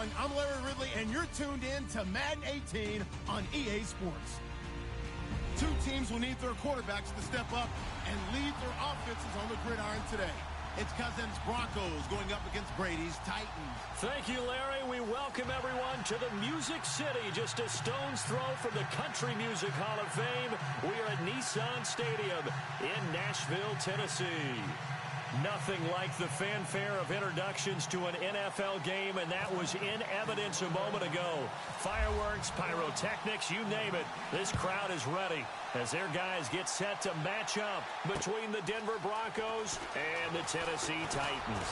everyone. I'm Larry Ridley, and you're tuned in to Madden 18 on EA Sports. Two teams will need their quarterbacks to step up and lead their offenses on the gridiron today. It's Cousins' Broncos going up against Brady's Titans. Thank you, Larry. We welcome everyone to the Music City, just a stone's throw from the Country Music Hall of Fame. We are at Nissan Stadium in Nashville, Tennessee. Nothing like the fanfare of introductions to an NFL game, and that was in evidence a moment ago. Fireworks, pyrotechnics, you name it. This crowd is ready as their guys get set to match up between the Denver Broncos and the Tennessee Titans.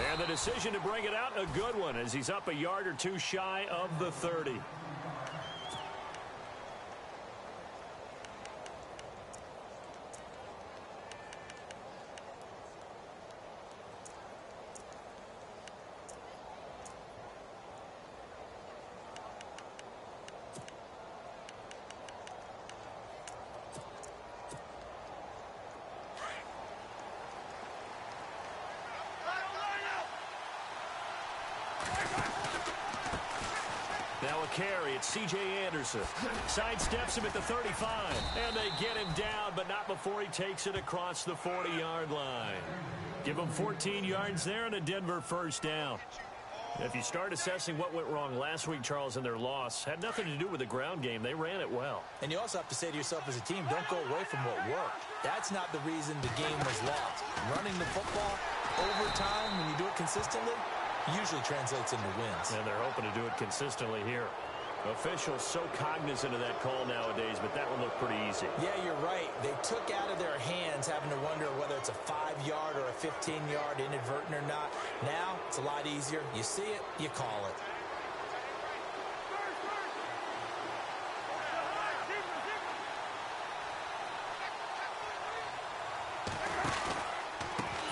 And the decision to bring it out, a good one, as he's up a yard or two shy of the 30. Now a carry, it's C.J. Anderson. Sidesteps him at the 35, and they get him down, but not before he takes it across the 40-yard line. Give him 14 yards there and a Denver first down. If you start assessing what went wrong last week, Charles, in their loss, had nothing to do with the ground game. They ran it well. And you also have to say to yourself as a team, don't go away from what worked. That's not the reason the game was lost. Running the football over time, when you do it consistently, usually translates into wins. And they're hoping to do it consistently here. Officials so cognizant of that call nowadays, but that one looked pretty easy. Yeah, you're right. They took out of their hands having to wonder whether it's a 5-yard or a 15-yard inadvertent or not. Now, it's a lot easier. You see it, you call it.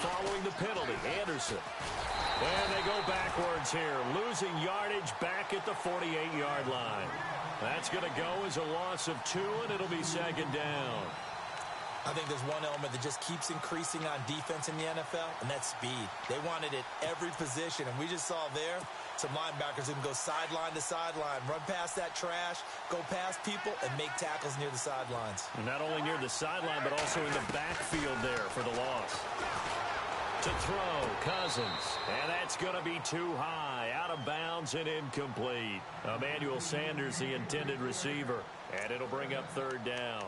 Following the penalty, Anderson. And they go backwards here, losing yardage back at the 48-yard line. That's going to go as a loss of 2, and it'll be second down. I think there's one element that just keeps increasing on defense in the NFL, and that's speed. They want it at every position, and we just saw there some linebackers who can go sideline to sideline, run past that trash, go past people, and make tackles near the sidelines. And not only near the sideline, but also in the backfield there for the loss. To throw, Cousins, and that's going to be too high, out of bounds and incomplete. Emmanuel Sanders, the intended receiver, and it'll bring up third down.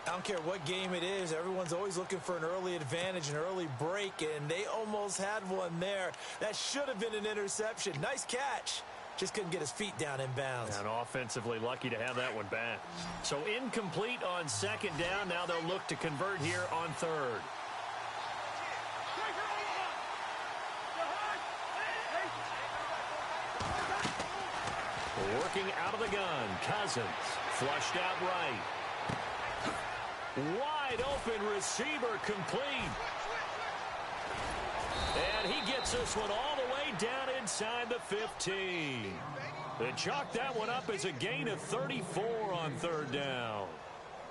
I don't care what game it is, everyone's always looking for an early advantage, an early break, and they almost had one there. That should have been an interception. Nice catch. Just couldn't get his feet down in bounds. And offensively lucky to have that one back. So incomplete on second down. Now they'll look to convert here on third. Working out of the gun, Cousins, flushed out right. Wide open receiver complete. And he gets this one all the way down inside the 15. They chalk that one up as a gain of 34 on third down.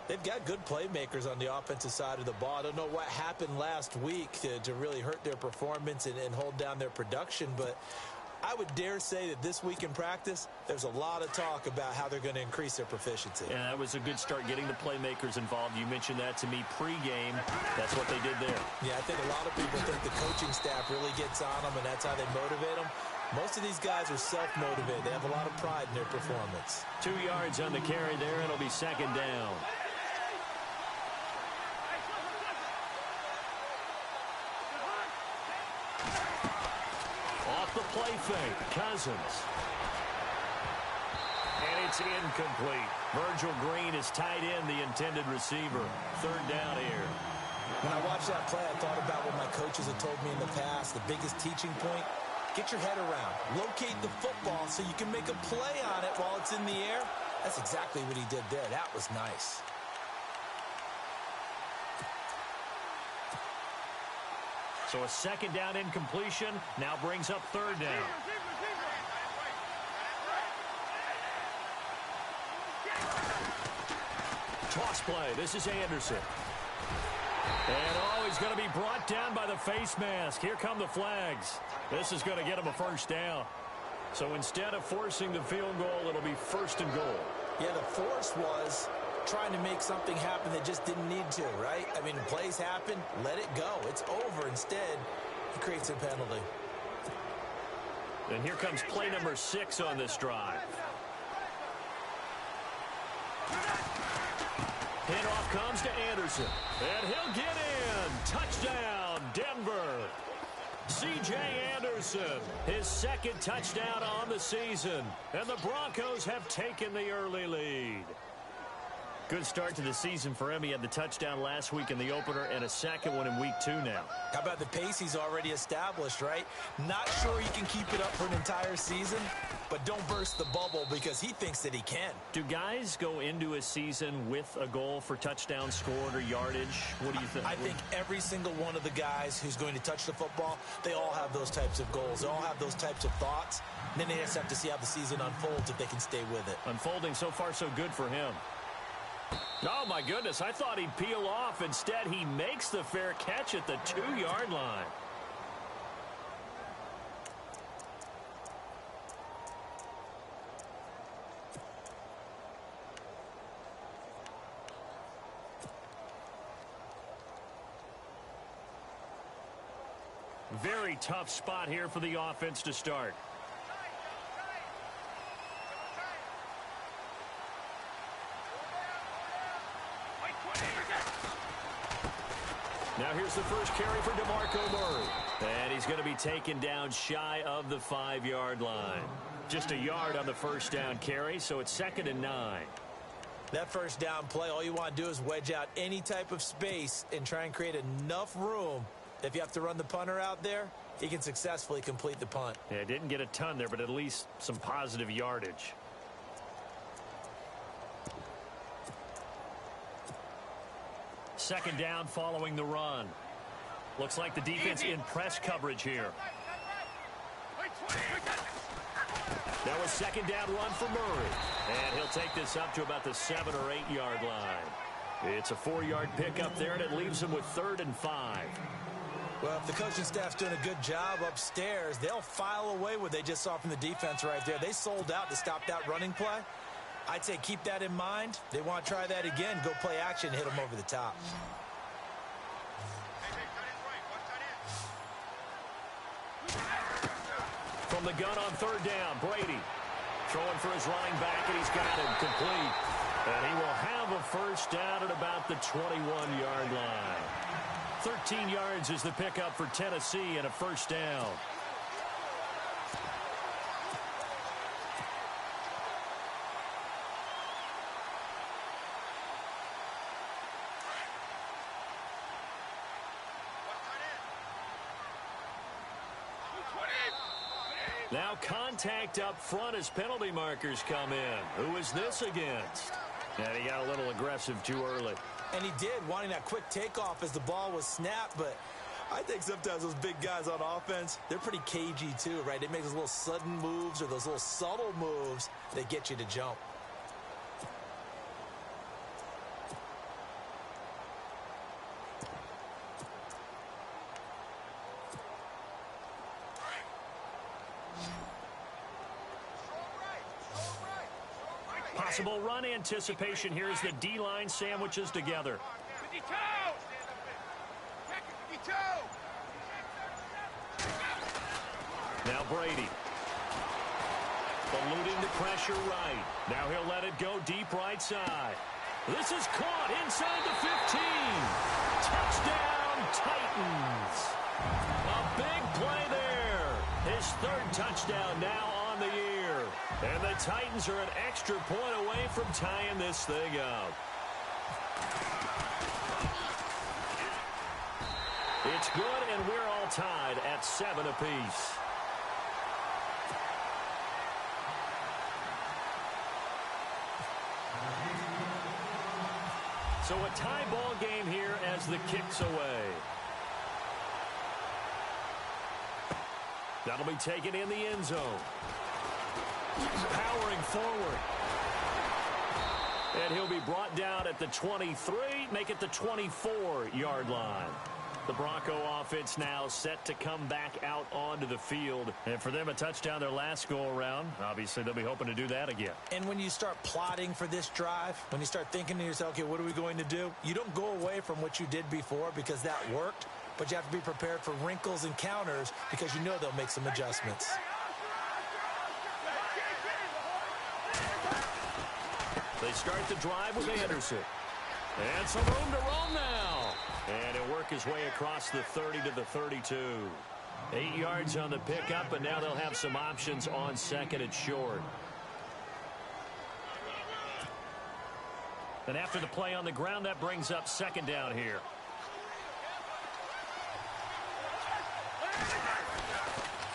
They've got good playmakers on the offensive side of the ball. I don't know what happened last week to really hurt their performance and hold down their production, but I would dare say that this week in practice, there's a lot of talk about how they're going to increase their proficiency. Yeah, that was a good start getting the playmakers involved. You mentioned that to me pregame. That's what they did there. Yeah, I think a lot of people think the coaching staff really gets on them, and that's how they motivate them. Most of these guys are self-motivated. They have a lot of pride in their performance. 2 yards on the carry there, and it'll be second down. Off the play fake, Cousins. And it's incomplete. Virgil Green is tied in, the intended receiver. Third down here. When I watched that play, I thought about what my coaches had told me in the past. The biggest teaching point, get your head around. Locate the football so you can make a play on it while it's in the air. That's exactly what he did there. That was nice. So a second down incompletion now brings up third down. Toss play. This is Anderson. And he's going to be brought down by the face mask. Here come the flags. This is going to get him a first down. So instead of forcing the field goal, it'll be 1st and goal. Yeah, the force was trying to make something happen that just didn't need to, right? I mean, plays happen, let it go. It's over. Instead, he creates a penalty. And here comes play number 6 on this drive. Handoff comes to Anderson. And he'll get in. Touchdown, Denver. C.J. Anderson, his 2nd touchdown on the season. And the Broncos have taken the early lead. Good start to the season for him. He had the touchdown last week in the opener and a 2nd one in week 2 now. How about the pace he's already established, right? Not sure he can keep it up for an entire season, but don't burst the bubble because he thinks that he can. Do guys go into a season with a goal for touchdown scored or yardage? What do you think? I think every single one of the guys who's going to touch the football, they all have those types of goals. They all have those types of thoughts. And then they just have to see how the season unfolds if they can stay with it. Unfolding so far so good for him. Oh, my goodness. I thought he'd peel off. Instead, he makes the fair catch at the 2-yard line. Very tough spot here for the offense to start. Now here's the first carry for DeMarco Murray. And he's going to be taken down shy of the 5-yard line. Just a yard on the first down carry, so it's 2nd and 9. That first down play, all you want to do is wedge out any type of space and try and create enough room. If you have to run the punter out there, he can successfully complete the punt. Yeah, didn't get a ton there, but at least some positive yardage. Second down following the run. Looks like the defense in press coverage here. That was 2nd down run for Murray. And he'll take this up to about the 7- or 8-yard line. It's a 4-yard pickup there, and it leaves him with 3rd and 5. Well, if the coaching staff's doing a good job upstairs, they'll file away what they just saw from the defense right there. They sold out to stop that running play. I'd say keep that in mind. They want to try that again, go play action, hit them over the top. From the gun on 3rd down, Brady throwing for his running back, and he's got him complete. And he will have a first down at about the 21-yard line. 13 yards is the pickup for Tennessee and a first down. Now contact up front as penalty markers come in. Who is this against? And he got a little aggressive too early. And he did, wanting that quick takeoff as the ball was snapped. But I think sometimes those big guys on offense, they're pretty cagey too, right? They make those little sudden moves or those little subtle moves that get you to jump. Possible run anticipation here as the D-line sandwiches together. 52! Now Brady. Eluding the pressure right. Now he'll let it go deep right side. This is caught inside the 15. Touchdown, Titans. A big play there. His 3rd touchdown now on the year. And the Titans are an extra point away from tying this thing up. It's good, and we're all tied at 7 apiece. So a tie ball game here as the kick's away. That'll be taken in the end zone. Powering forward. And he'll be brought down at the 23, make it the 24-yard line. The Bronco offense now set to come back out onto the field. And for them, a touchdown their last go-around. Obviously, they'll be hoping to do that again. And when you start plotting for this drive, when you start thinking to yourself, okay, what are we going to do? You don't go away from what you did before because that worked, but you have to be prepared for wrinkles and counters because you know they'll make some adjustments. They start the drive with Anderson. And some room to roam now. And he'll work his way across the 30 to the 32. 8 yards on the pickup, and now they'll have some options on second and short. And after the play on the ground, that brings up second down here.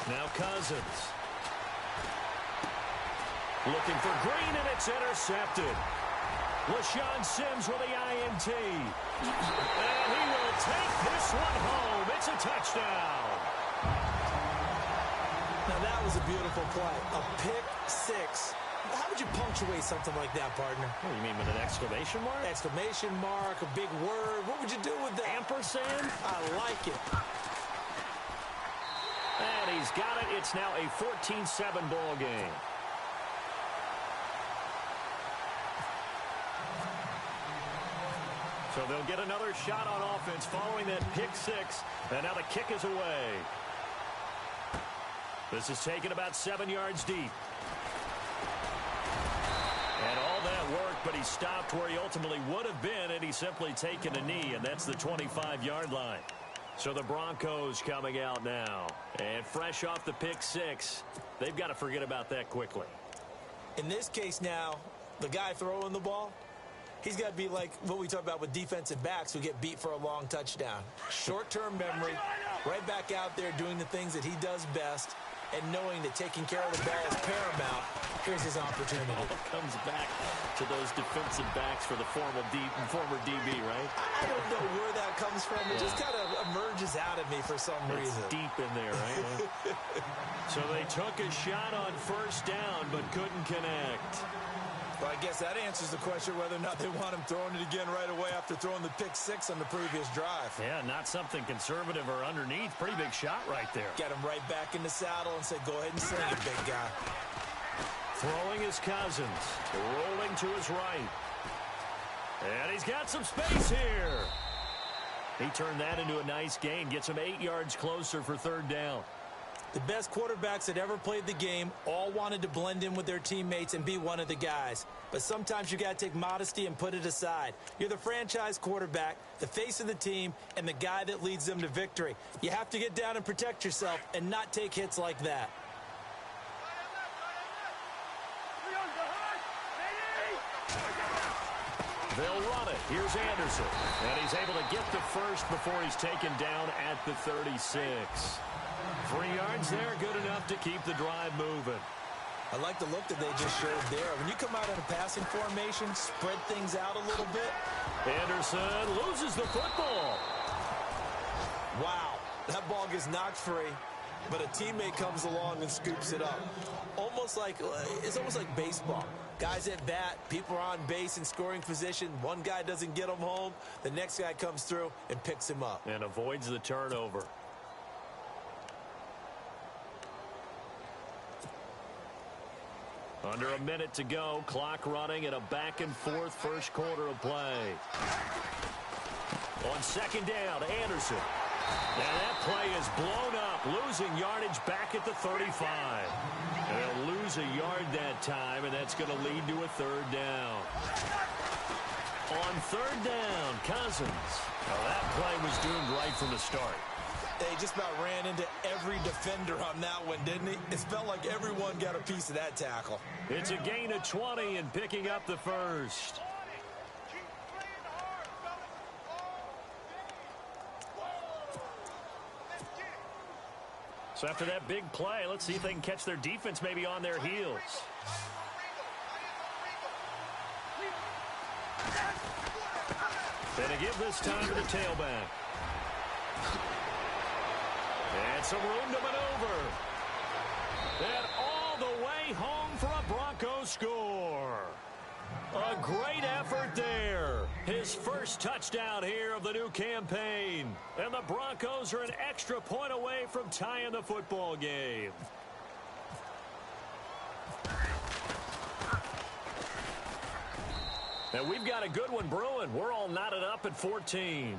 Now Cousins. Looking for Green, and it's intercepted. LaShawn Sims with the INT. And he will take this one home. It's a touchdown. Now that was a beautiful play. A pick six. How would you punctuate something like that, partner? Oh, you mean with an exclamation mark? Exclamation mark, a big word. What would you do with that? Ampersand? I like it. And he's got it. It's now a 14-7 ball game. So they'll get another shot on offense following that pick six. And now the kick is away. This is taken about 7 yards deep. And all that worked, but he stopped where he ultimately would have been, and he's simply taken a knee, and that's the 25-yard line. So the Broncos coming out now. And fresh off the pick six, they've got to forget about that quickly. In this case now, the guy throwing the ball, he's got to be like what we talk about with defensive backs who get beat for a long touchdown. Short-term memory, right back out there doing the things that he does best, and knowing that taking care of the ball is paramount. Here's his opportunity. It comes back to those defensive backs for the former DB, right? I don't know where that comes from. It just kind of emerges out of me for some reason. It's deep in there, right? So they took a shot on first down, but couldn't connect. Well, I guess that answers the question whether or not they want him throwing it again right away after throwing the pick six on the previous drive. Yeah, not something conservative or underneath. Pretty big shot right there. Get him right back in the saddle and say, go ahead and sling it, big guy. Throwing his Cousins. Rolling to his right. And he's got some space here. He turned that into a nice gain. Gets him 8 yards closer for third down. The best quarterbacks that ever played the game all wanted to blend in with their teammates and be one of the guys. But sometimes you got to take modesty and put it aside. You're the franchise quarterback, the face of the team, and the guy that leads them to victory. You have to get down and protect yourself and not take hits like that. They'll run it. Here's Anderson. And he's able to get the first before he's taken down at the 36. 3 yards there, good enough to keep the drive moving. I like the look that they just showed there. When you come out in a passing formation, spread things out a little bit. Anderson loses the football. Wow, that ball gets knocked free, but a teammate comes along and scoops it up. It's almost like baseball. Guys at bat, people are on base in scoring position. One guy doesn't get him home. The next guy comes through and picks him up. And avoids the turnover. Under a minute to go, clock running at a back-and-forth first quarter of play. On second down, Anderson. And that play is blown up, losing yardage back at the 35. And they'll lose a yard that time, and that's going to lead to a third down. On third down, Cousins. Well, that play was doomed right from the start. They just about ran into every defender on that one, didn't he? It felt like everyone got a piece of that tackle. It's a gain of 20 and picking up the first. So after that big play, let's see if they can catch their defense maybe on their heels. And to give this time to the tailback. And some room to maneuver. And all the way home for a Broncos score. A great effort there. His first touchdown here of the new campaign. And the Broncos are an extra point away from tying the football game. And we've got a good one brewing. We're all knotted up at 14.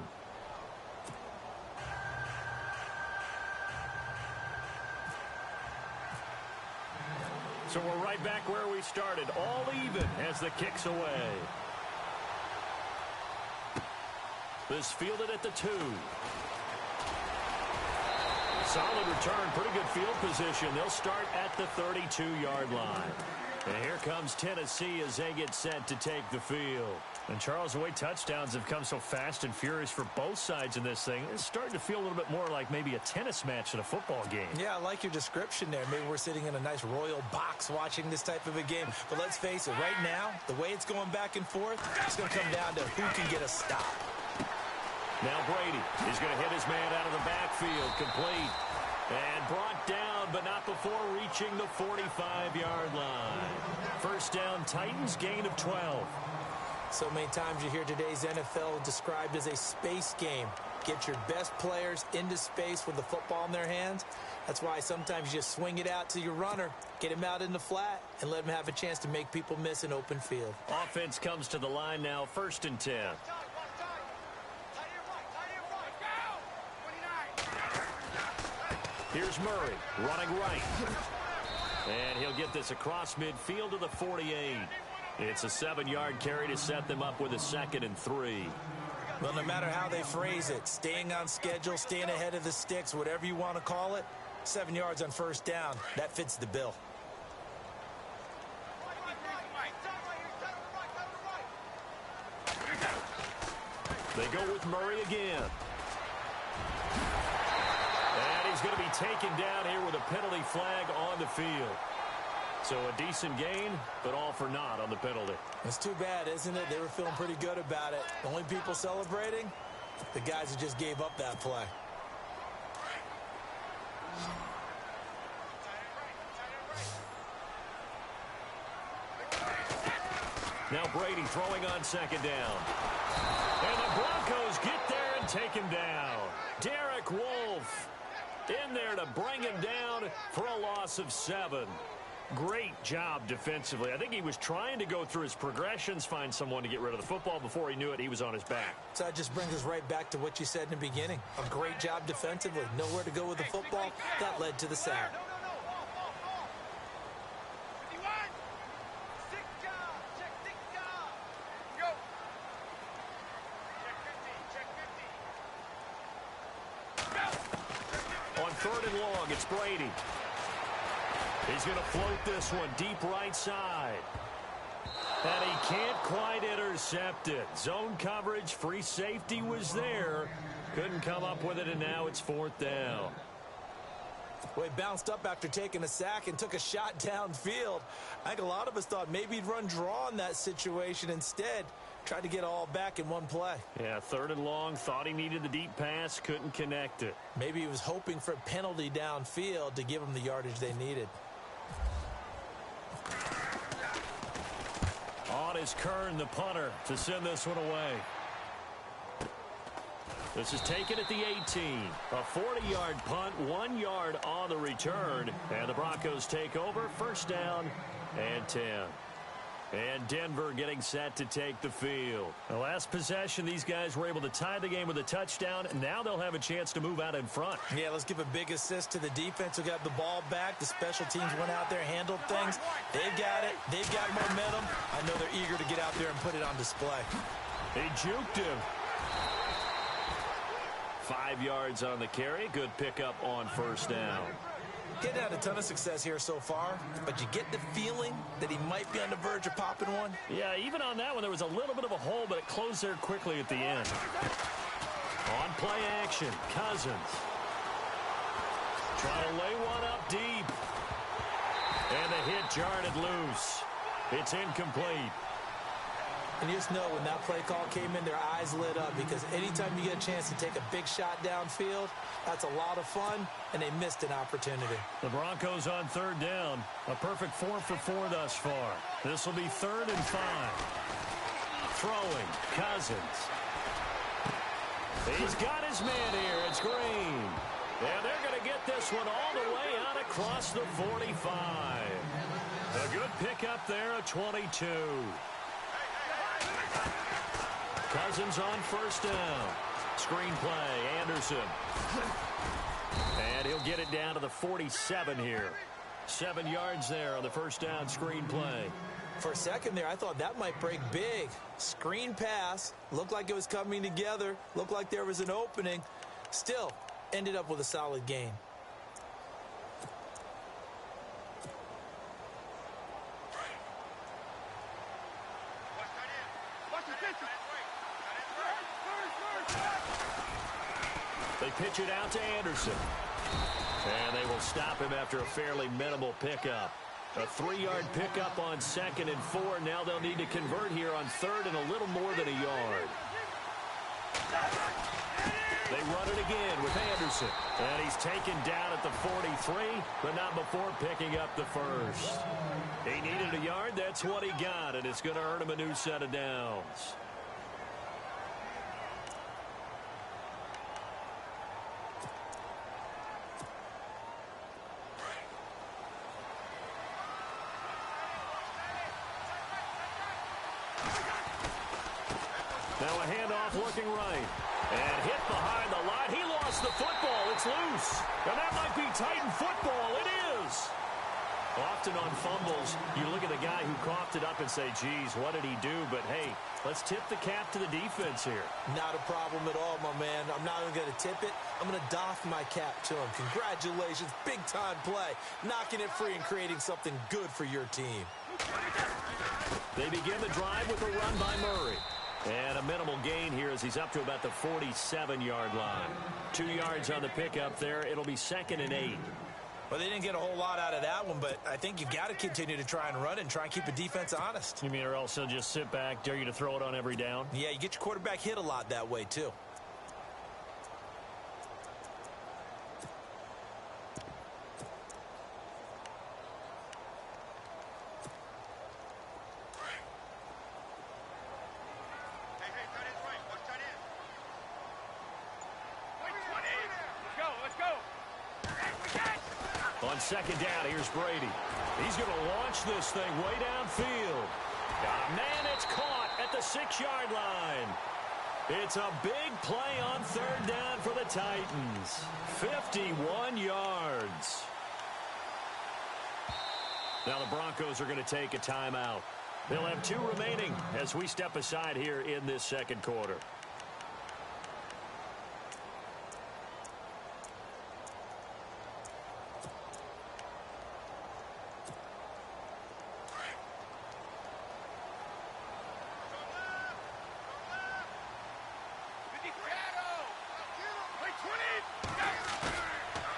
So we're right back where we started, all even as the kick's away. This fielded at the 2. Solid return, pretty good field position. They'll start at the 32-yard line. And here comes Tennessee as they get set to take the field. And, Charles, the way touchdowns have come so fast and furious for both sides in this thing, it's starting to feel a little bit more like maybe a tennis match than a football game. Yeah, I like your description there. Maybe we're sitting in a nice royal box watching this type of a game. But let's face it, right now, the way it's going back and forth, it's going to come down to who can get a stop. Now Brady is going to hit his man out of the backfield, complete. And brought down, but not before reaching the 45-yard line. First down, Titans, gain of 12. So many times you hear today's NFL described as a space game. Get your best players into space with the football in their hands. That's why sometimes you just swing it out to your runner, get him out in the flat, and let him have a chance to make people miss an open field. Offense comes to the line now, 1st and 10. Here's Murray, running right. And he'll get this across midfield to the 48. It's a 7-yard carry to set them up with a 2nd and 3. Well, no matter how they phrase it, staying on schedule, staying ahead of the sticks, whatever you want to call it, 7 yards on first down, that fits the bill. They go with Murray again. And he's going to be taken down here with a penalty flag on the field. So a decent gain, but all for naught on the penalty. It's too bad, isn't it? They were feeling pretty good about it. The only people celebrating, the guys who just gave up that play. Now Brady throwing on 2nd down. And the Broncos get there and take him down. Derek Wolfe in there to bring him down for a loss of 7. Great job defensively. I think he was trying to go through his progressions, find someone to get rid of the football. Before he knew it, he was on his back. So that just brings us right back to what you said in the beginning. A great job defensively. Nowhere to go with the football. That led to the sack. On 3rd and long, it's Brady. He's going to float this one deep right side. And he can't quite intercept it. Zone coverage, free safety was there. Couldn't come up with it, and now it's 4th down. Well, he bounced up after taking a sack and took a shot downfield. I think a lot of us thought maybe he'd run draw in that situation instead. Tried to get all back in one play. Yeah, 3rd and long, thought he needed the deep pass, couldn't connect it. Maybe he was hoping for a penalty downfield to give him the yardage they needed. On is Kern, the punter, to send this one away. This is taken at the 18. A 40-yard punt, 1 yard on the return. And the Broncos take over, 1st down and 10. And Denver getting set to take the field. The last possession, these guys were able to tie the game with a touchdown, and now they'll have a chance to move out in front. Yeah, let's give a big assist to the defense who got the ball back. The special teams went out there, handled things. They've got it. They've got momentum. I know they're eager to get out there and put it on display. He juked him. 5 yards on the carry. Good pickup on 1st down. Getting had a ton of success here so far, but you get the feeling that he might be on the verge of popping one. Yeah, even on that one, there was a little bit of a hole, but it closed there quickly at the end. On play action, Cousins. Trying to lay one up deep. And the hit jarred it loose. It's incomplete. And you just know when that play call came in, their eyes lit up, because anytime you get a chance to take a big shot downfield, that's a lot of fun, and they missed an opportunity. The Broncos on 3rd down. A perfect 4 for 4 thus far. This will be 3rd and 5. Throwing, Cousins. He's got his man here. It's Green. And they're going to get this one all the way out across the 45. A good pickup there, a 22. Cousins on first down. Screen play, Anderson. And he'll get it down to the 47 here. 7 yards there on the first down screen play. For a second there, I thought that might break big. Screen pass. Looked like it was coming together. Looked like there was an opening. Still, ended up with a solid gain. They pitch it out to Anderson. And they will stop him after a fairly minimal pickup. A 3-yard pickup on 2nd and 4. Now they'll need to convert here on 3rd and a little more than a yard. They run it again with Anderson. And he's taken down at the 43, but not before picking up the first. He needed a yard. That's what he got, and it's going to earn him a new set of downs. Now a handoff looking right. And hit behind the line. He lost the football. It's loose. And that might be Titan football. It is. Often on fumbles, you look at the guy who coughed it up and say, geez, what did he do? But, hey, let's tip the cap to the defense here. Not a problem at all, my man. I'm not even going to tip it. I'm going to doff my cap to him. Congratulations. Big-time play. Knocking it free and creating something good for your team. They begin the drive with a run by Murray. And a minimal gain here as he's up to about the 47-yard line. 2 yards on the pickup there. It'll be 2nd and 8. Well, they didn't get a whole lot out of that one, but I think you've got to continue to try and run it and try and keep the defense honest. You mean or else they'll just sit back, dare you to throw it on every down? Yeah, you get your quarterback hit a lot that way, too. On 2nd down, here's Brady. He's going to launch this thing way downfield. Man, it's caught at the 6-yard line. It's a big play on 3rd down for the Titans. 51 yards. Now the Broncos are going to take a timeout. They'll have 2 remaining as we step aside here in this 2nd quarter.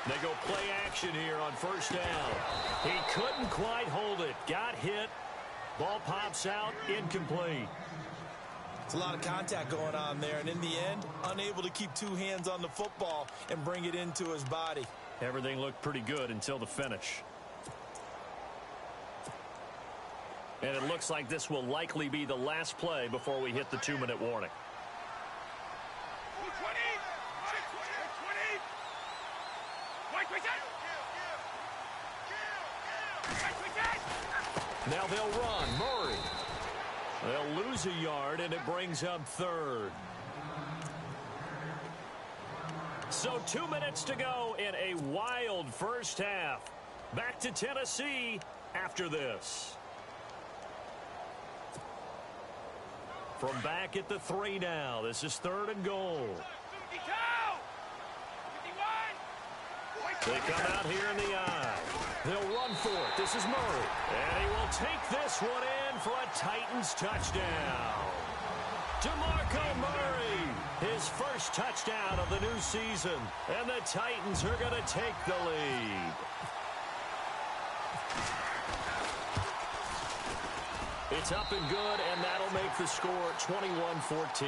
They go play action here on 1st down. He couldn't quite hold it. Got hit. Ball pops out. Incomplete. It's a lot of contact going on there, and in the end, unable to keep 2 hands on the football and bring it into his body. Everything looked pretty good until the finish. And it looks like this will likely be the last play before we hit the 2-minute warning. Now they'll run. Murray. They'll lose a yard, and it brings up 3rd. So 2 minutes to go in a wild first half. Back to Tennessee after this. From back at the 3 now. This is 3rd and goal. They come out here in the eye. They'll run for it. This is Murray. And he will take this one in for a Titans touchdown. DeMarco Murray, his first touchdown of the new season. And the Titans are going to take the lead. It's up and good, and that'll make the score 21-14.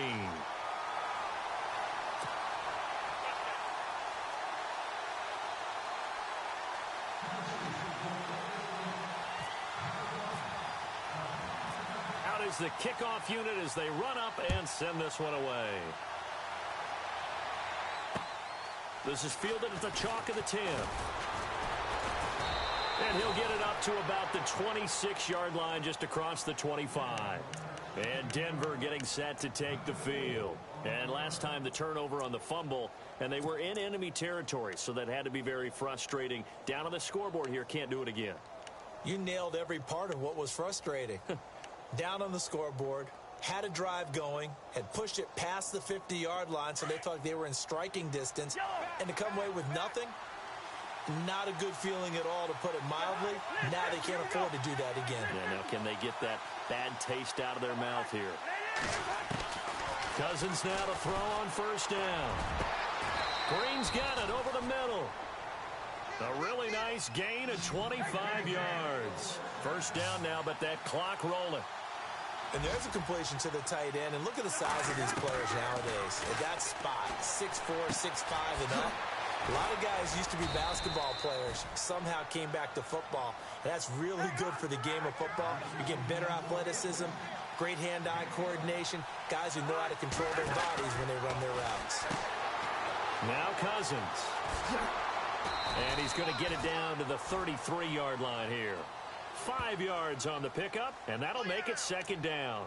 is the kickoff unit as they run up and send this one away. This is fielded at the chalk of the 10. And he'll get it up to about the 26-yard line just across the 25. And Denver getting set to take the field. And last time the turnover on the fumble, and they were in enemy territory, so that had to be very frustrating. Down on the scoreboard here, can't do it again. You nailed every part of what was frustrating. Down on the scoreboard, had a drive going, had pushed it past the 50-yard line, so they thought they were in striking distance, and to come away with nothing, not a good feeling at all, to put it mildly. Now they can't afford to do that again. Yeah, now can they get that bad taste out of their mouth here? Cousins now to throw on first down. Green's got it over the middle. A really nice gain of 25 yards. First down now, but that clock rolling. And there's a completion to the tight end. And look at the size of these players nowadays. At that spot, 6'4", 6'5", and up. A lot of guys used to be basketball players, somehow came back to football. And that's really good for the game of football. You get better athleticism, great hand-eye coordination, guys who know how to control their bodies when they run their routes. Now Cousins. And he's going to get it down to the 33-yard line here. 5 yards on the pickup, and that'll make it second down.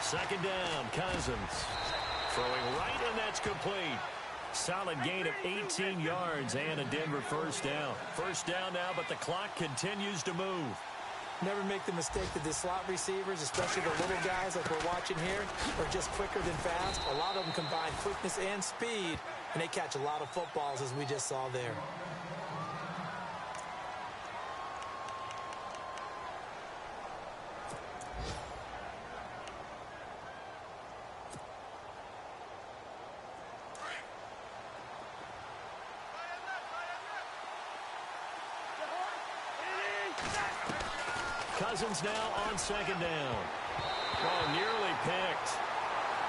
Second down, Cousins. Throwing right, and that's complete. Solid gain of 18 yards and a Denver first down. First down now, but the clock continues to move. Never make the mistake that the slot receivers, especially the little guys like we're watching here, are just quicker than fast. A lot of them combine quickness and speed, and they catch a lot of footballs, as we just saw there. Cousins now on second down. Oh, nearly picked.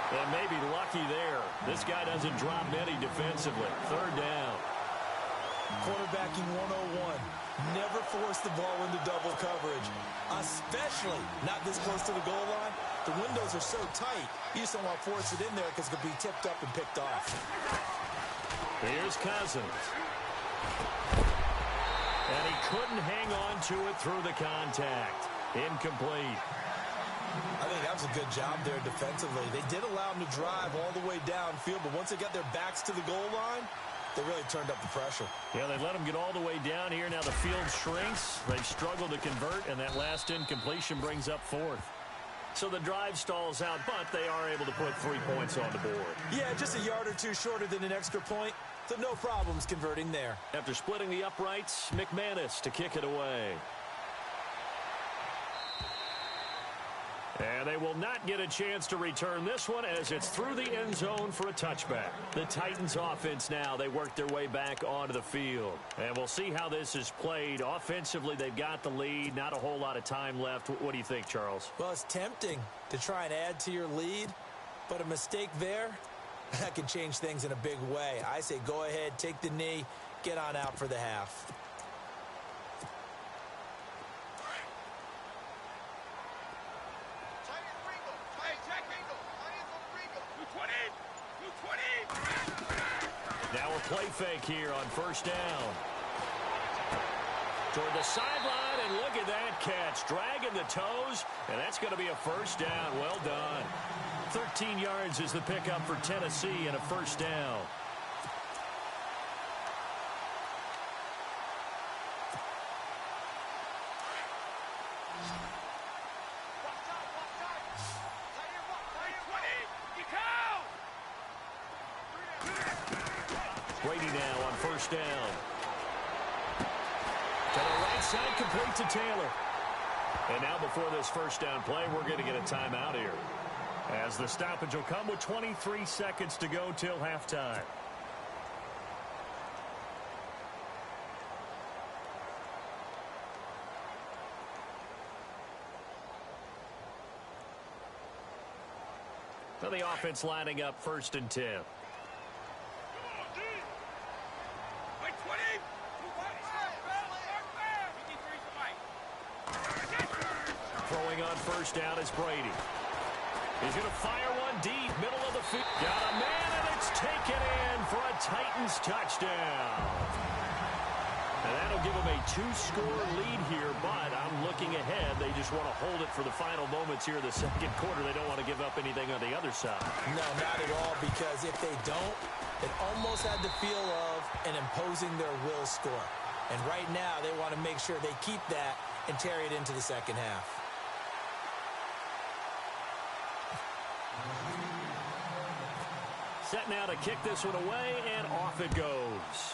And maybe lucky there. This guy doesn't drop many defensively. Third down. Quarterbacking 101. Never force the ball into double coverage, especially not this close to the goal line. The windows are so tight, you just don't want to force it in there because it could be tipped up and picked off. Here's Cousins. And he couldn't hang on to it through the contact. Incomplete. I think that was a good job there defensively. They did allow him to drive all the way downfield, but once they got their backs to the goal line, they really turned up the pressure. Yeah, they let him get all the way down here. Now the field shrinks. They've struggled to convert, and that last incompletion brings up fourth. So the drive stalls out, but they are able to put 3 points on the board. Yeah, just a yard or two shorter than an extra point. So no problems converting there. After splitting the uprights, McManus to kick it away. And they will not get a chance to return this one as it's through the end zone for a touchback. The Titans offense now, they work their way back onto the field. And we'll see how this is played. Offensively, they've got the lead. Not a whole lot of time left. What do you think, Charles? Well, it's tempting to try and add to your lead, but a mistake there, that can change things in a big way. I say go ahead, take the knee, get on out for the half. Now a play fake here on first down. Toward the sideline, and look at that catch. Dragging the toes, and that's going to be a first down. Well done. 13 yards is the pickup for Tennessee and a first down. Brady now on first down. To the right side, complete to Taylor. And now before this first down play, we're going to get a timeout here, as the stoppage will come with 23 seconds to go till halftime. So the offense lining up 1st and 10. Throwing on 1st down is Brady. He's going to fire one deep, middle of the field. Got a man, and it's taken in for a Titans touchdown. And that'll give them a 2-score lead here, but I'm looking ahead. They just want to hold it for the final moments here in the 2nd quarter. They don't want to give up anything on the other side. No, not at all, because if they don't, it almost had the feel of an imposing their will score. And right now, they want to make sure they keep that and carry it into the 2nd half. Set now to kick this one away, and off it goes.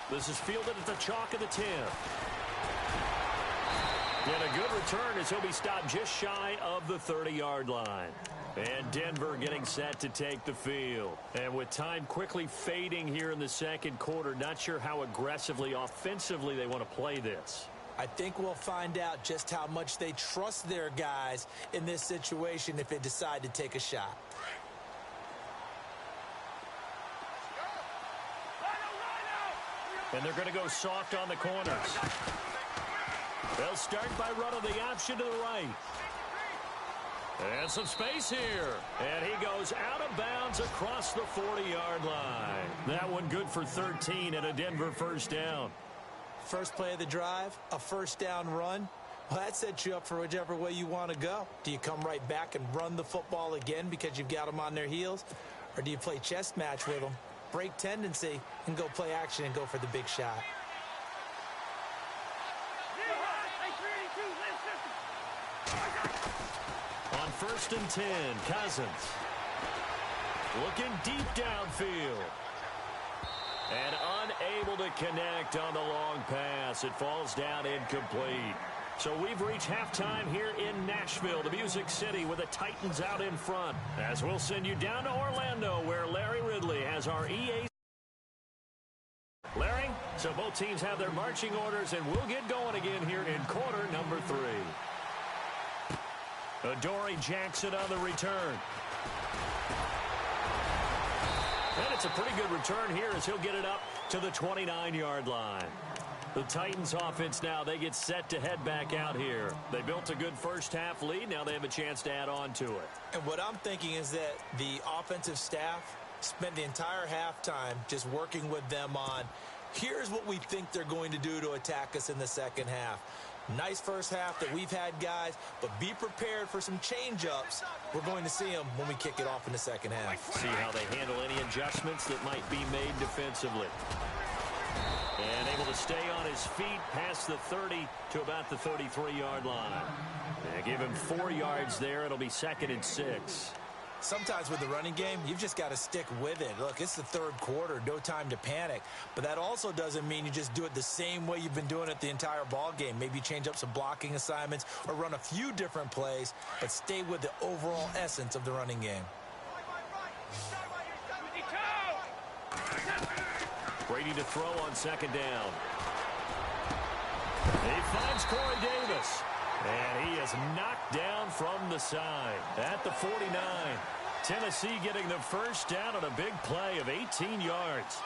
This is fielded at the chalk of the 10. And a good return as he'll be stopped just shy of the 30-yard line. And Denver getting set to take the field. And with time quickly fading here in the 2nd quarter, not sure how aggressively, offensively they want to play this. I think we'll find out just how much they trust their guys in this situation if they decide to take a shot. And they're going to go soft on the corners. They'll start by running the option to the right. And some space here. And he goes out of bounds across the 40-yard line. That one good for 13 and a Denver 1st down. First play of the drive, a 1st down run. Well, that sets you up for whichever way you want to go. Do you come right back and run the football again because you've got them on their heels? Or do you play chess match with them, break tendency, and go play action and go for the big shot? On 1st and 10, Cousins. Looking deep downfield. And unable to connect on the long pass. It falls down incomplete. So we've reached halftime here in Nashville, the Music City, with the Titans out in front. As we'll send you down to Orlando, where Larry Ridley has our EA. Larry, so both teams have their marching orders, and we'll get going again here in quarter number 3. Adoree Jackson on the return. And it's a pretty good return here as he'll get it up to the 29-yard line. The Titans offense now, they get set to head back out here. They built a good 1st half lead. Now they have a chance to add on to it. And what I'm thinking is that the offensive staff spent the entire halftime just working with them on, here's what we think they're going to do to attack us in the 2nd half. Nice 1st half that we've had, guys, but be prepared for some change-ups. We're going to see them when we kick it off in the 2nd half. See how they handle any adjustments that might be made defensively. And able to stay on his feet past the 30 to about the 33-yard line. And give him 4 yards there. It'll be 2nd and 6. Sometimes with the running game, you've just got to stick with it. Look, it's the 3rd quarter, no time to panic. But that also doesn't mean you just do it the same way you've been doing it the entire ball game. Maybe change up some blocking assignments or run a few different plays, but stay with the overall essence of the running game. Brady to throw on 2nd down. He finds Corey Davis. And he is knocked down from the side at the 49. Tennessee getting the 1st down on a big play of 18 yards.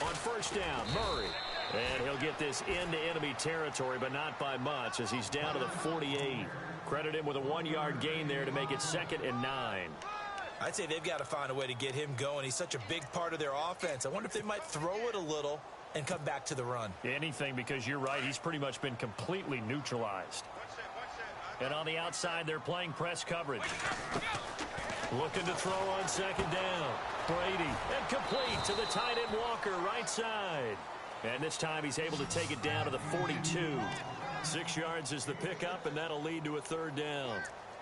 On 1st down, Murray. And he'll get this into enemy territory, but not by much, as he's down to the 48. Credit him with a 1-yard gain there to make it 2nd and 9. I'd say they've got to find a way to get him going. He's such a big part of their offense. I wonder if they might throw it a little and come back to the run. Anything, because you're right. He's pretty much been completely neutralized. And on the outside, they're playing press coverage. Looking to throw on 2nd down. Brady, and complete to the tight end Walker, right side. And this time he's able to take it down to the 42. 6 yards is the pickup, and that'll lead to a 3rd down.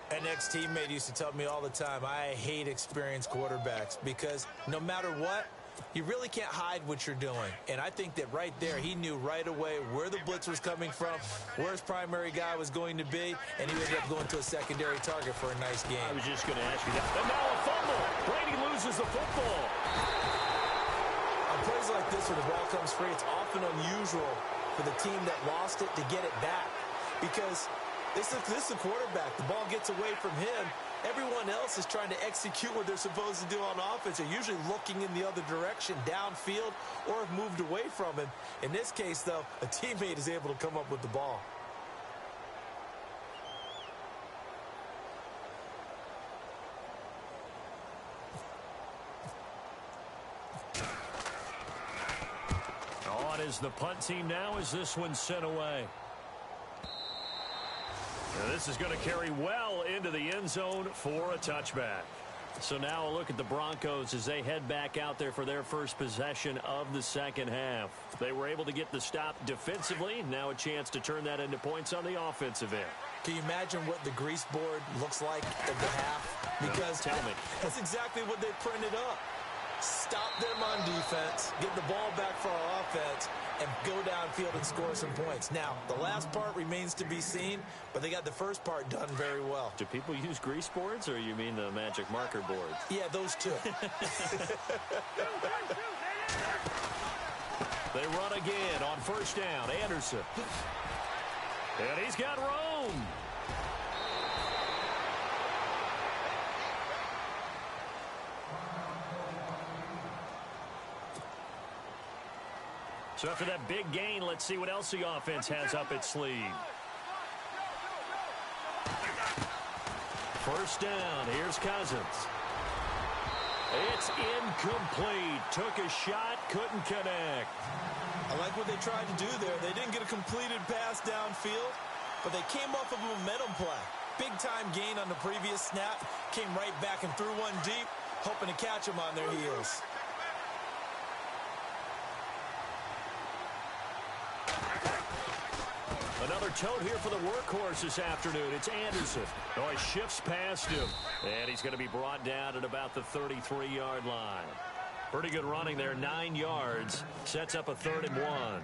An ex-teammate used to tell me all the time, I hate experienced quarterbacks because no matter what, You really can't hide what you're doing. And I think that right there, he knew right away where the blitz was coming from, where his primary guy was going to be, and he ended up going to a secondary target for a nice game. I was just going to ask you that. And now a fumble. Brady loses the football. On plays like this where the ball comes free, it's often unusual for the team that lost it to get it back. Because this is the quarterback. The ball gets away from him. Everyone else is trying to execute what they're supposed to do on offense. They're usually looking in the other direction, downfield, or have moved away from him. In this case, though, a teammate is able to come up with the ball. On is the punt team now as this one's sent away. Now this is going to carry well into the end zone for a touchback. So now a look at the Broncos as they head back out there for their first possession of the second half. They were able to get the stop defensively. Now a chance to turn that into points on the offensive end. Can you imagine what the grease board looks like at the half? Because tell me. That's exactly what they printed up. Stop them on defense, get the ball back for our offense, and go downfield and score some points. Now, the last part remains to be seen, but they got the first part done very well. Do people use grease boards, or you mean the magic marker boards? Yeah, those two. They run again on first down. Anderson. And he's got room. So after that big gain, let's see what else the offense has up its sleeve. First down. Here's Cousins. It's incomplete. Took a shot, couldn't connect. I like what they tried to do there. They didn't get a completed pass downfield, but they came off of a momentum play. Big-time gain on the previous snap. Came right back and threw one deep, hoping to catch them on their heels. Another tote here for the workhorse this afternoon. It's Anderson. Oh, he shifts past him. And he's going to be brought down at about the 33-yard line. Pretty good running there, 9 yards. Sets up a 3rd and 1.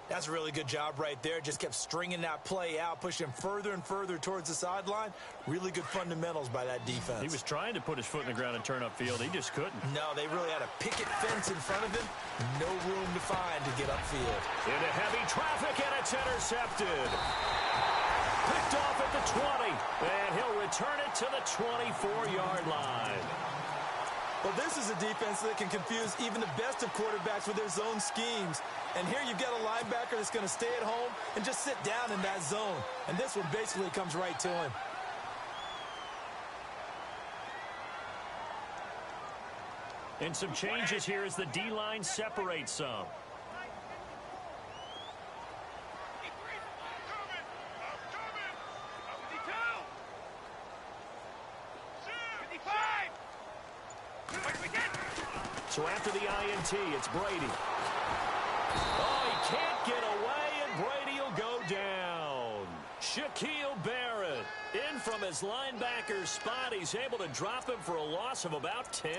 That's a really good job right there. Just kept stringing that play out, pushing further and further towards the sideline. Really good fundamentals by that defense. He was trying to put his foot in the ground and turn upfield. He just couldn't. No, they really had a picket fence in front of him. No room to find to get upfield. Into heavy traffic, and it's intercepted. Picked off at the 20. And he'll return it to the 24-yard line. Well, this is a defense that can confuse even the best of quarterbacks with their zone schemes. And here you've got a linebacker that's going to stay at home and just sit down in that zone. And this one basically comes right to him. And some changes here as the D-line separates some. So after the INT, it's Brady. Oh, he can't get away, and Brady will go down. Shaquille Barrett in from his linebacker spot. He's able to drop him for a loss of about 10.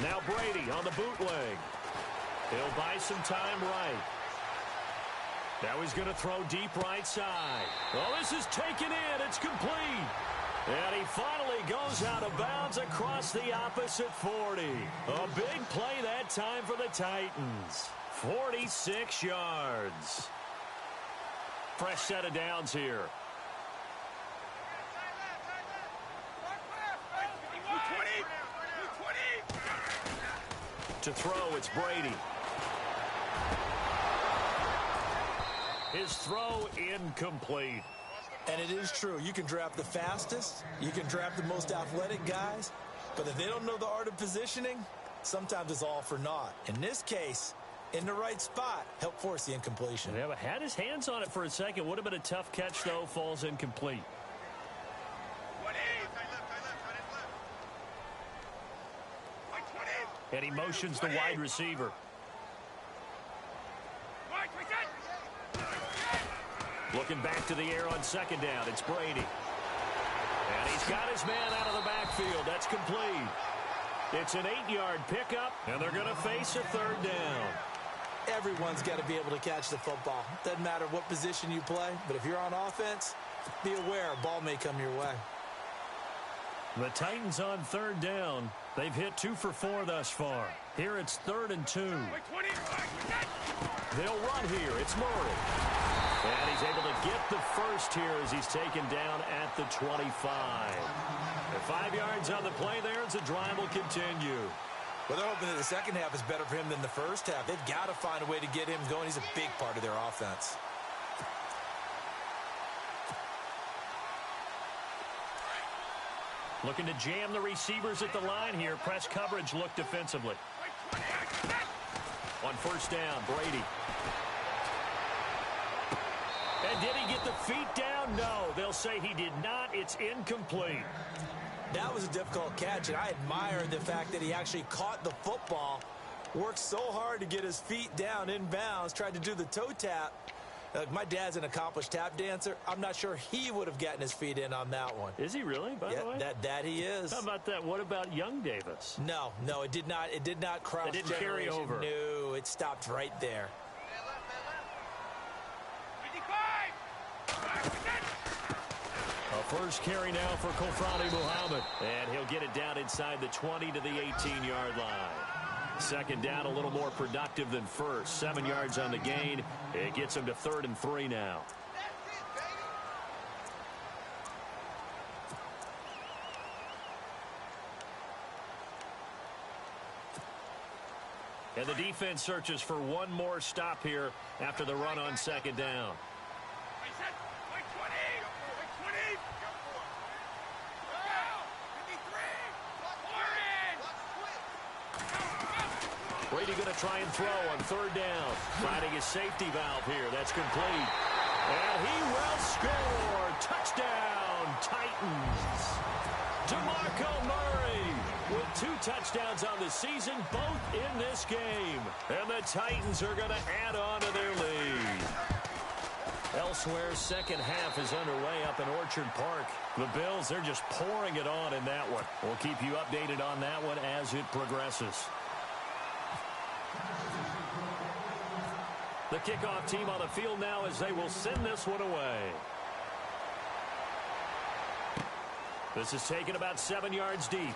Now Brady on the bootleg. He'll buy some time right. Now he's going to throw deep right side. Oh, this is taken in. It's complete. And he finally goes out of bounds across the opposite 40. A big play that time for the Titans. 46 yards. Fresh set of downs here. To throw, it's Brady. His throw incomplete. And it is true. You can draft the fastest. You can draft the most athletic guys. But if they don't know the art of positioning, sometimes it's all for naught. In this case, in the right spot, help force the incompletion. Yeah, but had his hands on it for a second. Would have been a tough catch, though. Falls incomplete. And he motions the wide receiver. Looking back to the air on second down. It's Brady. And he's got his man out of the backfield. That's complete. It's an 8-yard pickup, and they're going to face a third down. Everyone's got to be able to catch the football. Doesn't matter what position you play, but if you're on offense, be aware a ball may come your way. The Titans on third down. They've hit 2 for 4 thus far. Here it's 3rd and 2. They'll run here. It's Murray. And he's able to get the first here as he's taken down at the 25. And 5 yards on the play there as the drive will continue. Well, they're hoping that the second half is better for him than the first half. They've got to find a way to get him going. He's a big part of their offense. Looking to jam the receivers at the line here. Press coverage look defensively. On first down, Brady. And did he get the feet down? No, they'll say he did not. It's incomplete. That was a difficult catch, and I admire the fact that he actually caught the football, worked so hard to get his feet down in bounds, tried to do the toe tap. My dad's an accomplished tap dancer. I'm not sure he would have gotten his feet in on that one. Is he really, by the way? That he is. How about that? What about young Davis? No, it did not. It did not cross. It didn't carry over. No, it stopped right there. A first carry now for Kofrani Muhammad. And he'll get it down inside the 20 to the 18-yard line. Second down, a little more productive than first. 7 yards on the gain. It gets him to 3rd and 3 now. And the defense searches for one more stop here after the run on second down. Brady going to try and throw on third down. Finding his safety valve here. That's complete. And he will score. Touchdown, Titans. DeMarco Murray with 2 touchdowns on the season, both in this game. And the Titans are going to add on to their lead. Elsewhere, second half is underway up in Orchard Park. The Bills, they're just pouring it on in that one. We'll keep you updated on that one as it progresses. The kickoff team on the field now as they will send this one away. This is taken about 7 yards deep. And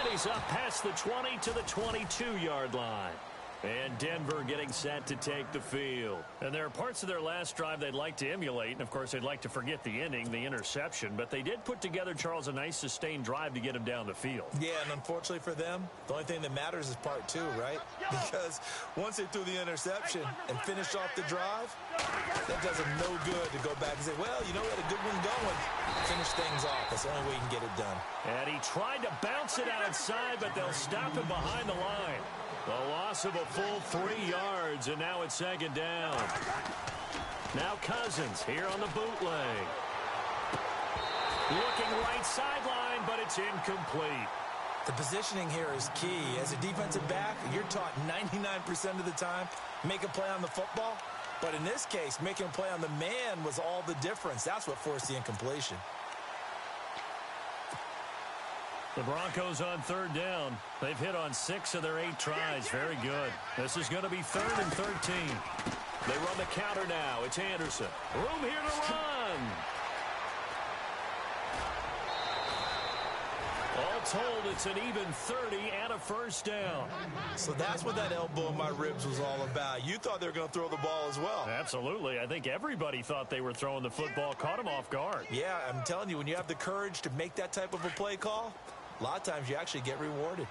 he's up past the 20 to the 22-yard line. And Denver getting set to take the field. And there are parts of their last drive they'd like to emulate. And, of course, they'd like to forget the ending, the interception. But they did put together, Charles, a nice sustained drive to get him down the field. Yeah, and unfortunately for them, the only thing that matters is part 2, right? Because once they threw the interception and finished off the drive, that does them no good to go back and say, well, you know, we had a good one going. Finish things off. That's the only way you can get it done. And he tried to bounce it outside, but they'll stop him behind the line. The loss of a full 3 yards, and now it's second down. Now Cousins here on the bootleg. Looking right sideline, but it's incomplete. The positioning here is key. As a defensive back, you're taught 99% of the time, make a play on the football. But in this case, making a play on the man was all the difference. That's what forced the incompletion. The Broncos on third down. They've hit on 6 of their 8 tries. Very good. This is going to be 3rd and 13. They run the counter now. It's Anderson. Room here to run. All told, it's an even 30 and a first down. So that's what that elbow in my ribs was all about. You thought they were going to throw the ball as well. Absolutely. I think everybody thought they were throwing the football. Caught him off guard. Yeah, I'm telling you, when you have the courage to make that type of a play call, a lot of times you actually get rewarded.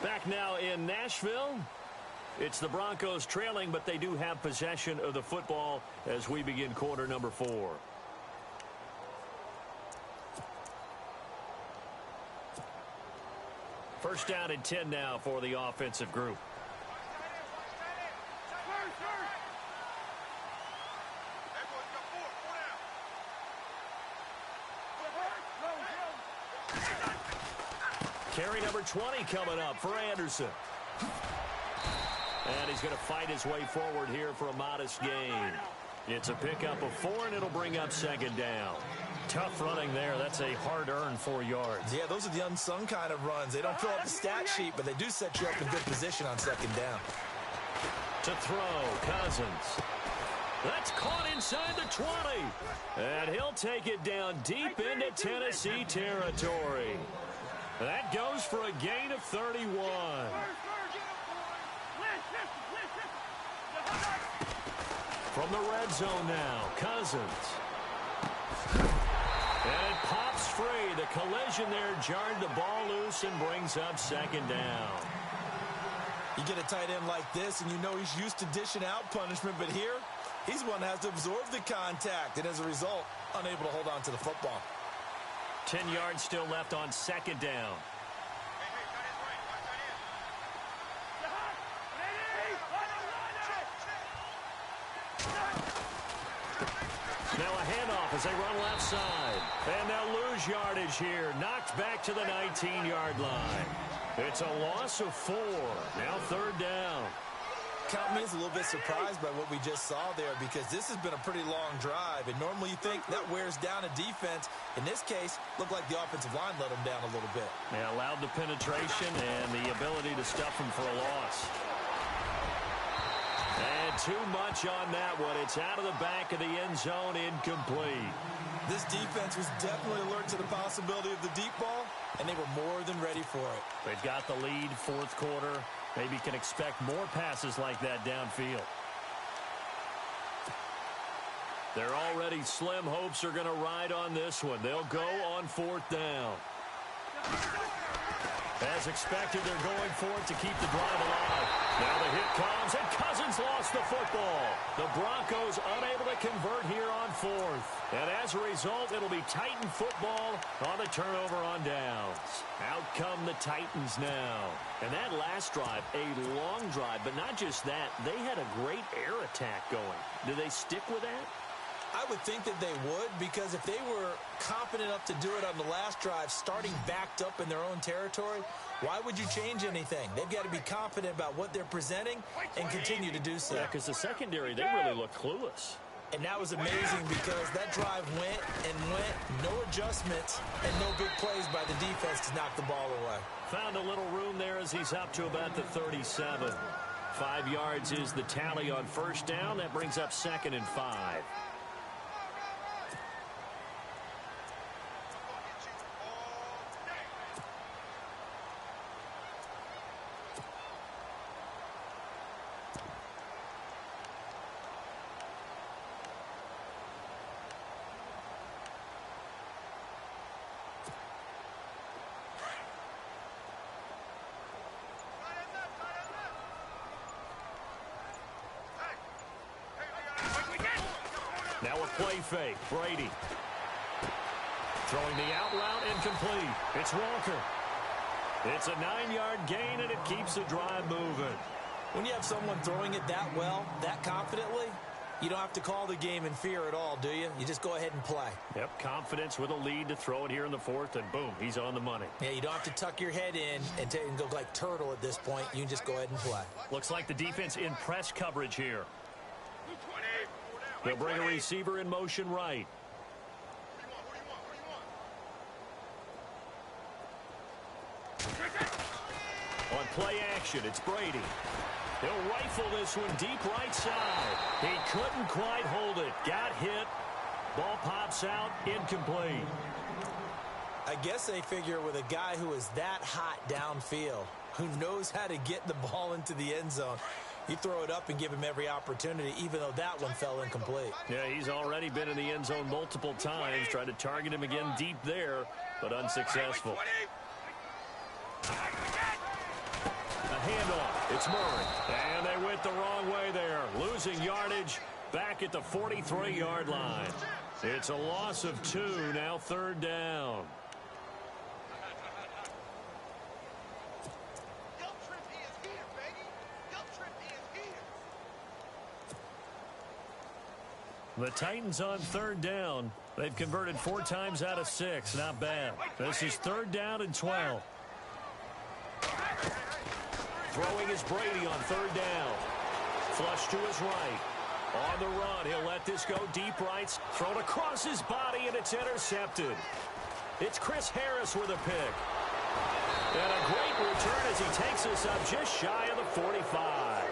Back now in Nashville. It's the Broncos trailing, but they do have possession of the football as we begin quarter number 4. First down and 10 now for the offensive group. Carry number 20 coming up for Anderson. And he's going to fight his way forward here for a modest gain. It's a pickup of 4, and it'll bring up second down. Tough running there. That's a hard-earned 4 yards. Yeah, those are the unsung kind of runs. They don't fill up the stat sheet, but they do set you up in good position on second down. To throw, Cousins. That's caught inside the 20. And he'll take it down deep into Tennessee territory. That goes for a gain of 31. From the red zone now, Cousins. And it pops free. The collision there jarred the ball loose and brings up second down. You get a tight end like this, and you know he's used to dishing out punishment, but here, he's one that has to absorb the contact, and as a result, unable to hold on to the football. 10 yards still left on second down. Now a handoff as they run left side. And they'll lose yardage here. Knocked back to the 19-yard line. It's a loss of 4. Now third down. Count me as a little bit surprised by what we just saw there, because this has been a pretty long drive, and normally you think that wears down a defense. In this case, looked like the offensive line let them down a little bit. They allowed the penetration and the ability to stuff them for a loss. And too much on that one. It's out of the back of the end zone, incomplete. This defense was definitely alert to the possibility of the deep ball, and they were more than ready for it. They've got the lead, fourth quarter. Maybe can expect more passes like that downfield. Their already slim hopes are going to ride on this one. They'll go on fourth down. As expected, they're going for it to keep the drive alive. Now the hit comes, and Cousins lost the football. The Broncos unable to convert here on fourth. And as a result, it'll be Titan football on the turnover on downs. Out come the Titans now. And that last drive, a long drive, but not just that. They had a great air attack going. Do they stick with that? I would think that they would, because if they were confident enough to do it on the last drive, starting backed up in their own territory, why would you change anything? They've got to be confident about what they're presenting and continue to do so. Yeah, because the secondary, they really look clueless. And that was amazing, because that drive went and went, no adjustments, and no big plays by the defense to knock the ball away. Found a little room there as he's up to about the 37. 5 yards is the tally on first down. That brings up 2nd and 5. Now a play fake. Brady. Throwing the out route, incomplete. It's Walker. It's a 9-yard gain, and it keeps the drive moving. When you have someone throwing it that well, that confidently, you don't have to call the game in fear at all, do you? You just go ahead and play. Yep, confidence with a lead to throw it here in the fourth, and boom, he's on the money. Yeah, you don't have to tuck your head in and go like turtle at this point. You can just go ahead and play. Looks like the defense in press coverage here. They'll bring a receiver in motion right. On play action, it's Brady. He'll rifle this one deep right side. He couldn't quite hold it. Got hit. Ball pops out, incomplete. I guess they figure with a guy who is that hot downfield, who knows how to get the ball into the end zone, you throw it up and give him every opportunity, even though that one fell incomplete. Yeah, he's already been in the end zone multiple times, tried to target him again deep there, but unsuccessful. A handoff. It's Murray. And they went the wrong way there, losing yardage back at the 43-yard line. It's a loss of 2, now third down. The Titans on third down. They've converted 4 times out of 6. Not bad. This is third down and 12. Throwing is Brady on third down. Flush to his right. On the run, he'll let this go deep right. Thrown across his body, and it's intercepted. It's Chris Harris with a pick. And a great return as he takes us up just shy of the 45.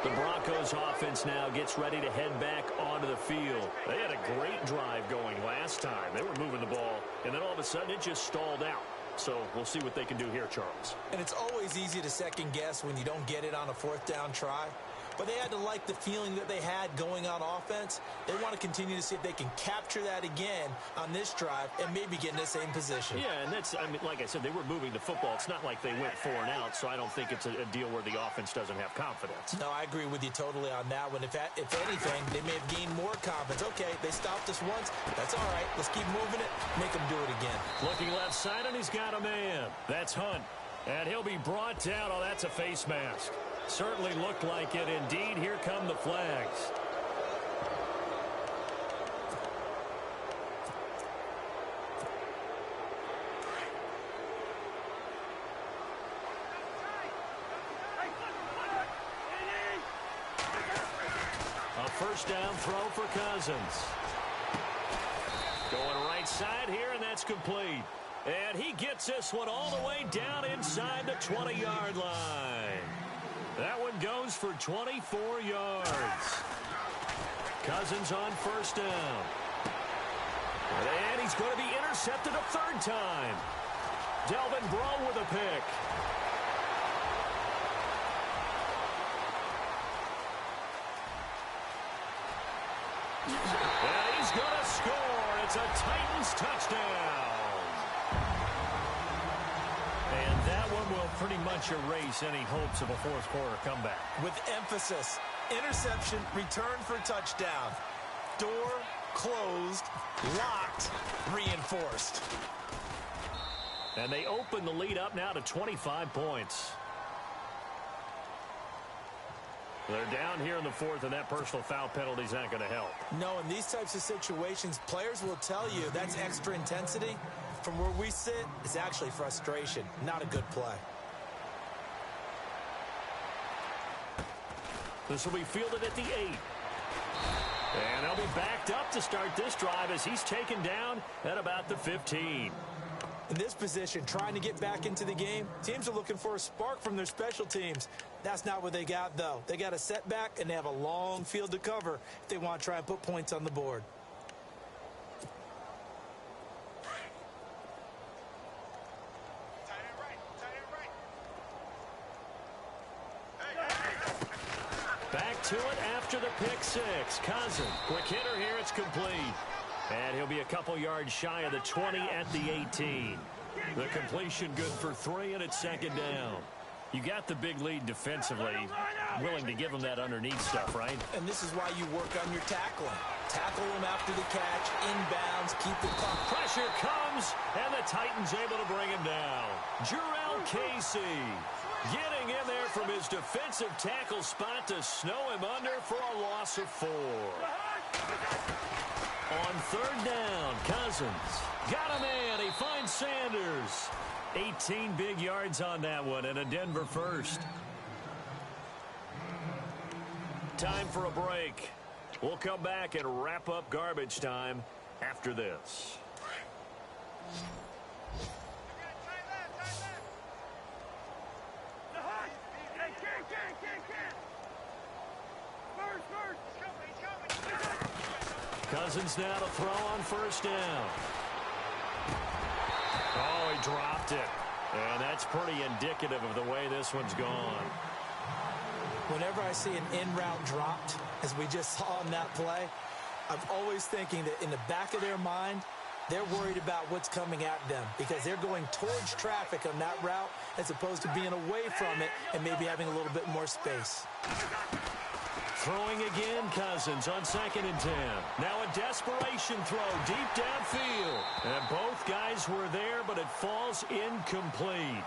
The Broncos offense now gets ready to head back onto the field. They had a great drive going last time. They were moving the ball, and then all of a sudden it just stalled out. So we'll see what they can do here, Charles. And it's always easy to second guess when you don't get it on a fourth down try. But they had to like the feeling that they had going on offense. They want to continue to see if they can capture that again on this drive and maybe get in the same position. Yeah, and that's, I mean, like I said, they were moving the football. It's not like they went 4 and out, so I don't think it's a deal where the offense doesn't have confidence. No, I agree with you totally on that one. If anything, they may have gained more confidence. Okay, they stopped us once. That's all right. Let's keep moving it. Make them do it again. Looking left side, and he's got a man. That's Hunt. And he'll be brought down. Oh, that's a face mask. Certainly looked like it. Indeed, here come the flags. A first down throw for Cousins. Going right side here, and that's complete. And he gets this one all the way down inside the 20-yard line. That one goes for 24 yards. Cousins on first down. And he's going to be intercepted a third time. Delvin Breaux with a pick. And he's going to score. It's a Titans touchdown. And that one will pretty much erase any hopes of a fourth quarter comeback. With emphasis, interception, return for touchdown. Door closed, locked, reinforced. And they open the lead up now to 25 points. They're down here in the fourth, and that personal foul penalty is not going to help. No, in these types of situations, players will tell you that's extra intensity. From where we sit, it's actually frustration, not a good play. This will be fielded at the 8. And they'll be backed up to start this drive as he's taken down at about the 15. In this position, trying to get back into the game, teams are looking for a spark from their special teams. That's not what they got, though. They got a setback, and they have a long field to cover if they want to try and put points on the board. Back to it after the pick six. Cousins, quick hitter here, it's complete. And he'll be a couple yards shy of the 20 at the 18. The completion good for 3, and it's second down. You got the big lead defensively, willing to give him that underneath stuff, right? And this is why you work on your tackling. Tackle him after the catch, inbounds, keep the clock. Pressure comes, and the Titans able to bring him down. Jarrell Casey getting in there from his defensive tackle spot to snow him under for a loss of 4. On third down, Cousins got a man. He finds Sanders. 18 big yards on that one, and a Denver first. Time for a break. We'll come back and wrap up garbage time after this. Cousins now to throw on first down. Oh, he dropped it. And that's pretty indicative of the way this one's gone. Whenever I see an in-route dropped, as we just saw in that play, I'm always thinking that in the back of their mind, they're worried about what's coming at them because they're going towards traffic on that route as opposed to being away from it and maybe having a little bit more space. Throwing again, Cousins on 2nd and 10. Now a desperation throw deep downfield. And both guys were there, but it falls incomplete.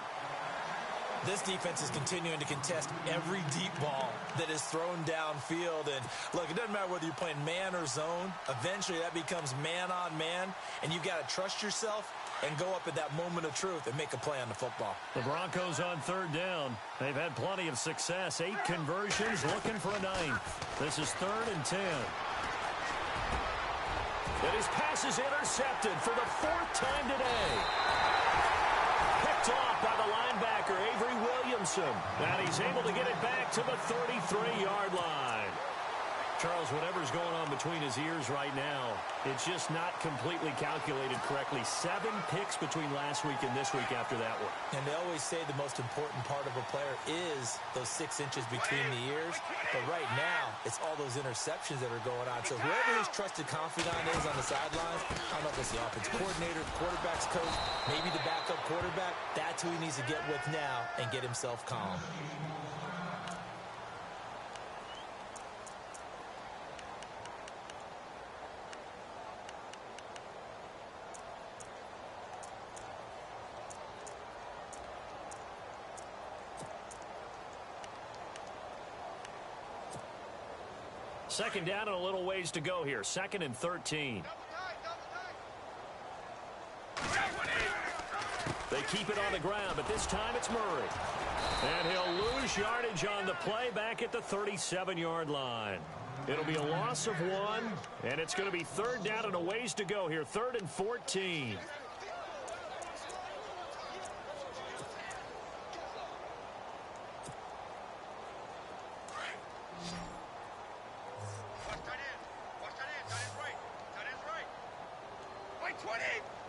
This defense is continuing to contest every deep ball that is thrown downfield. And, look, it doesn't matter whether you're playing man or zone. Eventually, that becomes man on man, and you've got to trust yourself and go up at that moment of truth and make a play on the football. The Broncos on third down. They've had plenty of success. 8 conversions, looking for a 9th. This is 3rd and 10. And his pass is intercepted for the 4th time today. Picked off by the linebacker, Avery Williamson. And he's able to get it back to the 33-yard line. Charles, whatever's going on between his ears right now, it's just not completely calculated correctly. 7 picks between last week and this week after that one. And they always say the most important part of a player is those 6 inches between the ears. But right now, it's all those interceptions that are going on. So whoever his trusted confidant is on the sidelines, I don't know if it's the offense coordinator, quarterback's coach, maybe the backup quarterback, that's who he needs to get with now and get himself calm. Second down and a little ways to go here. 2nd and 13. They keep it on the ground, but this time it's Murray. And he'll lose yardage on the play back at the 37-yard line. It'll be a loss of 1, and it's going to be 3rd down and a ways to go here. 3rd and 14.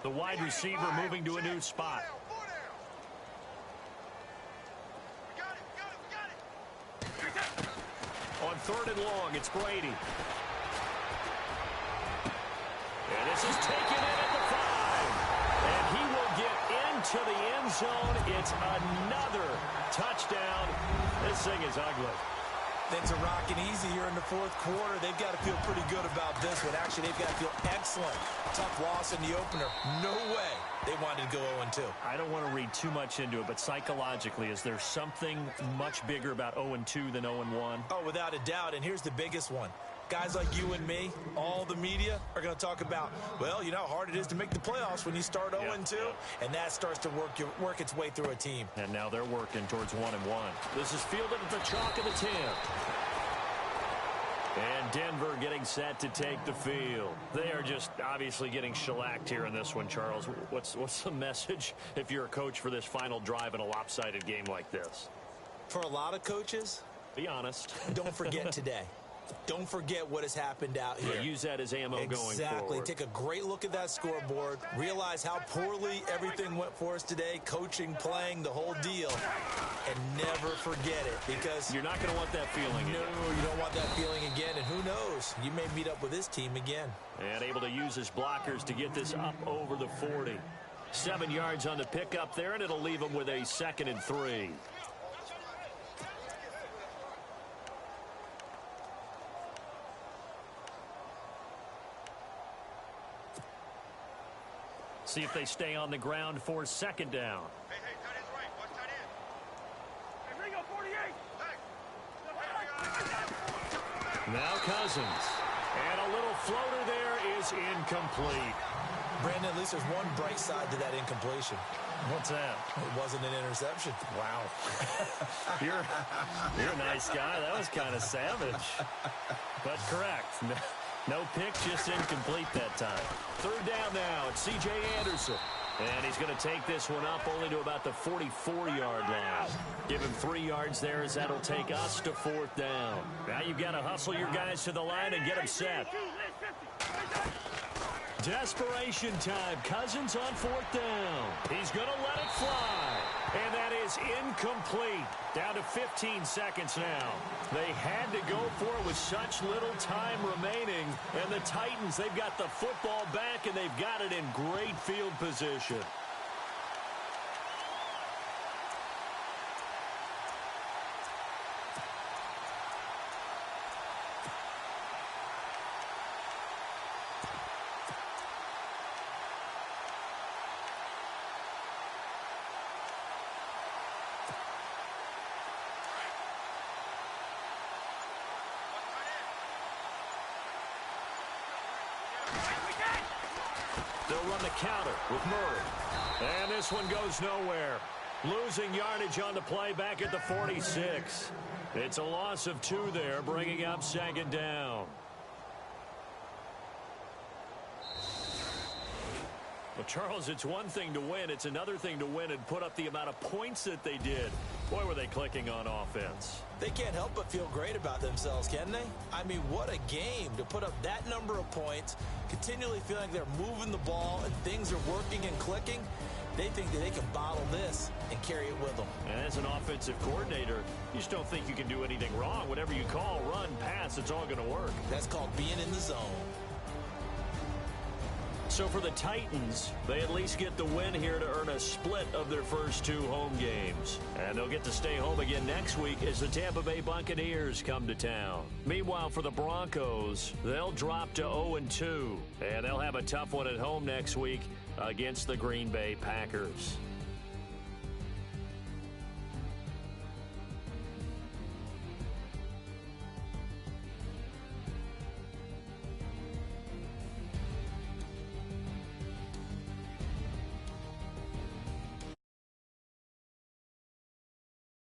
The wide receiver moving to a new spot. On 3rd and long, it's Brady. And this is taken in at the 5. And he will get into the end zone. It's another touchdown. This thing is ugly. Things are rocking easy here in the 4th quarter. They've got to feel pretty good about this one. Actually, they've got to feel excellent. Tough loss in the opener. No way they wanted to go 0-2. I don't want to read too much into it, but psychologically, is there something much bigger about 0-2 than 0-1? Oh, without a doubt. And here's the biggest one. Guys like you and me, all the media, are going to talk about, well, you know how hard it is to make the playoffs when you start 0-2, and that starts to work its way through a team. And now they're working towards 1-1. This is fielded at the chalk of the 10. And Denver getting set to take the field. They are just obviously getting shellacked here in this one, Charles. What's the message if you're a coach for this final drive in a lopsided game like this? For a lot of coaches, be honest. Don't forget today. Don't forget what has happened out here. Yeah, use that as ammo going forward. Exactly. Take a great look at that scoreboard. Realize how poorly everything went for us today. Coaching, playing, the whole deal. And never forget it, because you're not going to want that feeling again. No, you don't want that feeling again. And who knows? You may meet up with this team again. And able to use his blockers to get this up over the 40. 7 yards on the pickup there, and it'll leave him with a 2nd and 3. See if they stay on the ground for 2nd down. Hey, tight end's right. Watch tight end. Hey, Ringo, 48. Hey. Now Cousins. And a little floater there is incomplete. Brandon, at least there's one bright side to that incompletion. What's that? It wasn't an interception. Wow. You're a nice guy. That was kind of savage. But correct. No pick, just incomplete that time. 3rd down now. It's C.J. Anderson. And he's going to take this one up only to about the 44-yard line. Give him 3 yards there, as that'll take us to 4th down. Now you've got to hustle your guys to the line and get them set. Desperation time. Cousins on 4th down. He's going to let it fly. And that is incomplete. Down to 15 seconds now. They had to go for it with such little time remaining. And the Titans, they've got the football back, and they've got it in great field position. They'll run the counter with Murray. And this one goes nowhere. Losing yardage on the play back at the 46. It's a loss of 2 there, bringing up 2nd down. Well, Charles, it's one thing to win. It's another thing to win and put up the amount of points that they did. Boy, were they clicking on offense. They can't help but feel great about themselves, can they? I mean, what a game to put up that number of points, continually feeling like they're moving the ball and things are working and clicking. They think that they can bottle this and carry it with them. And as an offensive coordinator, you just don't think you can do anything wrong. Whatever you call, run, pass, it's all going to work. That's called being in the zone. So for the Titans, they at least get the win here to earn a split of their first 2 home games. And they'll get to stay home again next week as the Tampa Bay Buccaneers come to town. Meanwhile, for the Broncos, they'll drop to 0-2. And they'll have a tough one at home next week against the Green Bay Packers.